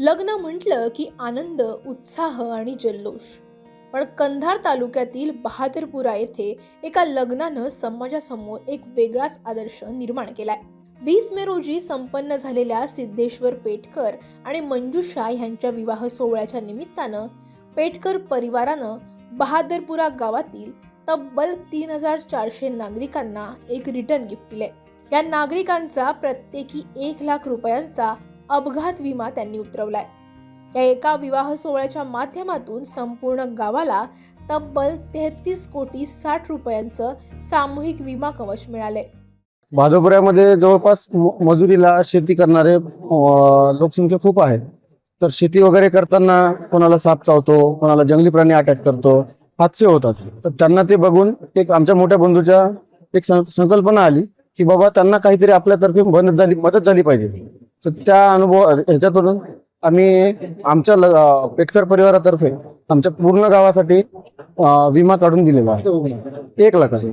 लग्न म्हटलं की आनंद, उत्साह आणि जल्लोष. पण कंधार तालुक्यातील बहादरपुरा येथे एका लग्नानं समाजासमोर एक वेगळाच आदर्श निर्माण केलाय. 20 मे रोजी संपन्न झालेल्या सिद्धेश्वर पेटकर आणि मंजुषा यांच्या विवाह सोहळ्याच्या निमित्तानं पेटकर परिवारानं बहादरपुरा गावातील तब्बल 3400 नागरिकांना एक रिटर्न गिफ्ट दिले. या नागरिकांचा प्रत्येकी 1 लाख रुपयांचा अपघात विमा त्यांनी उतरवलाय. या एका विवाह सोहळ्याच्या माध्यमातून संपूर्ण गावाला तब्बल 33 कोटी 60 रुपयांचं सामूहिक विमा कवच मिळाले. भादोपुऱ्यामध्ये जवळपास मजुरीला शेती करणारे लोकसंख्या खूप आहे. तर शेती वगैरे करताना कोणाला साप चावतो, कोणाला जंगली प्राणी अटॅक करतो, हादसे होतात. तर त्यांना ते बघून एक आमच्या मोठ्या बंधूच्या एक संकल्पना आली की बाबा त्यांना काहीतरी आपल्यातर्फे मदत झाली पाहिजे. तर त्या ह्याच्यातून आम्ही आमच्या पेटकर परिवारातर्फे आमच्या पूर्ण गावासाठी विमा काढून दिलेला आहे 1 लाखाचा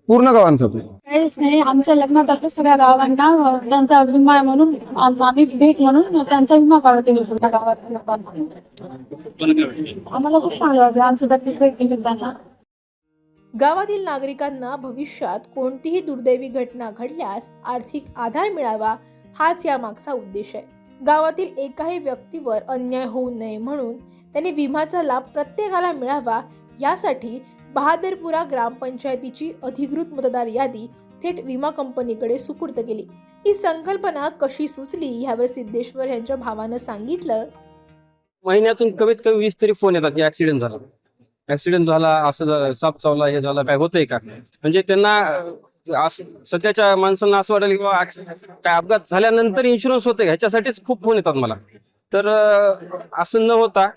पूर्ण गावांसाठी. काहीच नाही, आमच्या लग्नातर्फे सगळ्या गावांना त्यांचा विमा आहे म्हणून आम्ही भेट म्हणून त्यांचा विमा काढून दिला पूर्ण गावात लोकांना. आम्हाला खूप चांगलं वाटलं आमच्या भेट दिली त्यांना. गावातील नागरिकांना भविष्यात कोणतीही दुर्दैवी घटना घडल्यास आर्थिक आधार मिळावा, हाच या मागचा उद्देश आहे. गावातील एकाही व्यक्तीवर अन्याय होऊ नये म्हणून त्यांनी विम्याचा लाभ प्रत्येकाला मिळावा, यासाठी बहादरपुरा ग्रामपंचायतीची अधिकृत मतदार यादी थेट विमा कंपनीकडे सुपूर्द केली. ही संकल्पना कशी सुचली यावर सिद्धेश्वर यांच्या भावानं सांगितलं. महिन्यातून कमीत कमी 20 तरी फोन येतात की ऍक्सिडेंट झाला, असं साप चावला, हे झालं, काय होतंय का. म्हणजे त्यांना सध्याच्या माणसांना असं वाटेल की काय अपघात झाल्यानंतर इन्शुरन्स होते ह्याच्यासाठीच खूप फोन येतात मला. तर असं न होता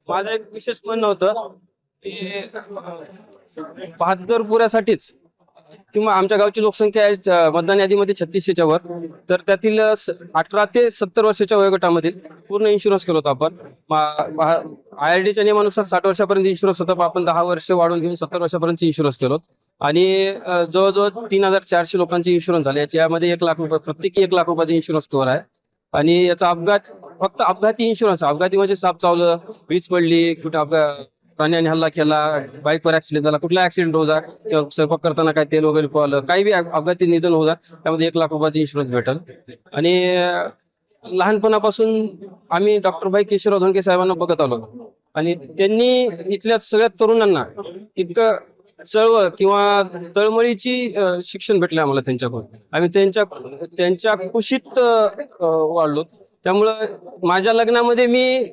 माझं एक विशेष म्हणणं होतं की बहादरपुऱ्यासाठीच किंवा आमच्या गावची लोकसंख्या आहे मतदान यादीमध्ये 3600च्या वर. तर त्यातील 18 ते 70 वर्षाच्या वयोगटामधील पूर्ण इन्शुरन्स केला होता आपण. IRDच्या नियमानुसार 60 वर्षापर्यंत इन्शुरन्स होता, पण आपण 10 वर्ष वाढवून घेऊन 70 वर्षापर्यंत इन्शुरन्स केलो. आणि जवळजवळ 3400 लोकांचे इन्शुरन्स झाले. याच्यामध्ये 1 लाख रुपये, प्रत्येकी 1 लाख रुपयाचे इन्शुरन्स कव्हर आहे. आणि याचा फक्त अपघाती इन्शुरन्स, अपघाती म्हणजे साप चावलं, वीज पडली, कुठे प्राण्याने हल्ला केला, बाईकवर ऍक्सिडेंट झाला, कुठला ऍक्सिडेंट हो जा, किंवा स्वयंपाक करताना काय तेल वगैरे पळालं, काही बी अपघाती निधन हो जा, त्यामध्ये 1 लाख रुपयाचे इन्शुरन्स भेटल. आणि लहानपणापासून आम्ही डॉक्टर केशवराव धोंडके साहेबांना बघत आलो आणि त्यांनी इथल्या सगळ्या तरुणांना इतकं चळवळ किंवा तळमळीची शिक्षण भेटले आम्हाला त्यांच्याकडून. आम्ही त्यांच्या कुशीत वाढलो. त्यामुळं माझ्या लग्नामध्ये मी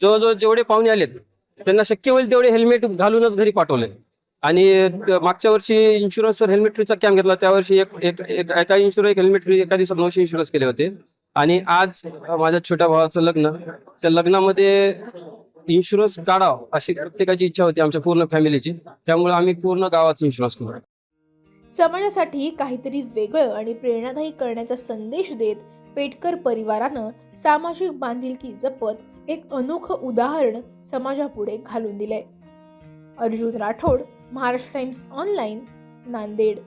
जवळजवळ जेवढे पाहुणे आलेत त्यांना शक्य होईल तेवढे हेल्मेट घालूनच घरी पाठवले. आणि मागच्या वर्षी इन्शुरन्सवर हेल्मेट फ्रीचा कॅम्प घेतला, त्या वर्षी एका इन्शुरन्स हेल्मेट फ्री एका दिवसात 900 इन्शुरन्स केले होते. आणि आज माझ्या छोट्या भावाचं लग्न, त्या लग्नामध्ये इन्शुरन्स काढावं अशी प्रत्येकाची इच्छा होती आमच्या पूर्ण फॅमिलीची. त्यामुळे आम्ही पूर्ण गावाचा इन्शुरन्स करू. समाजासाठी काहीतरी वेगळं आणि प्रेरणादायी करण्याचा संदेश देत पेटकर परिवारानं सामाजिक बांधिलकी जपत एक अनोखं उदाहरण समाजापुढे घालून दिलंय. Arjun Rathod, Maharashtra Times online, Nanded.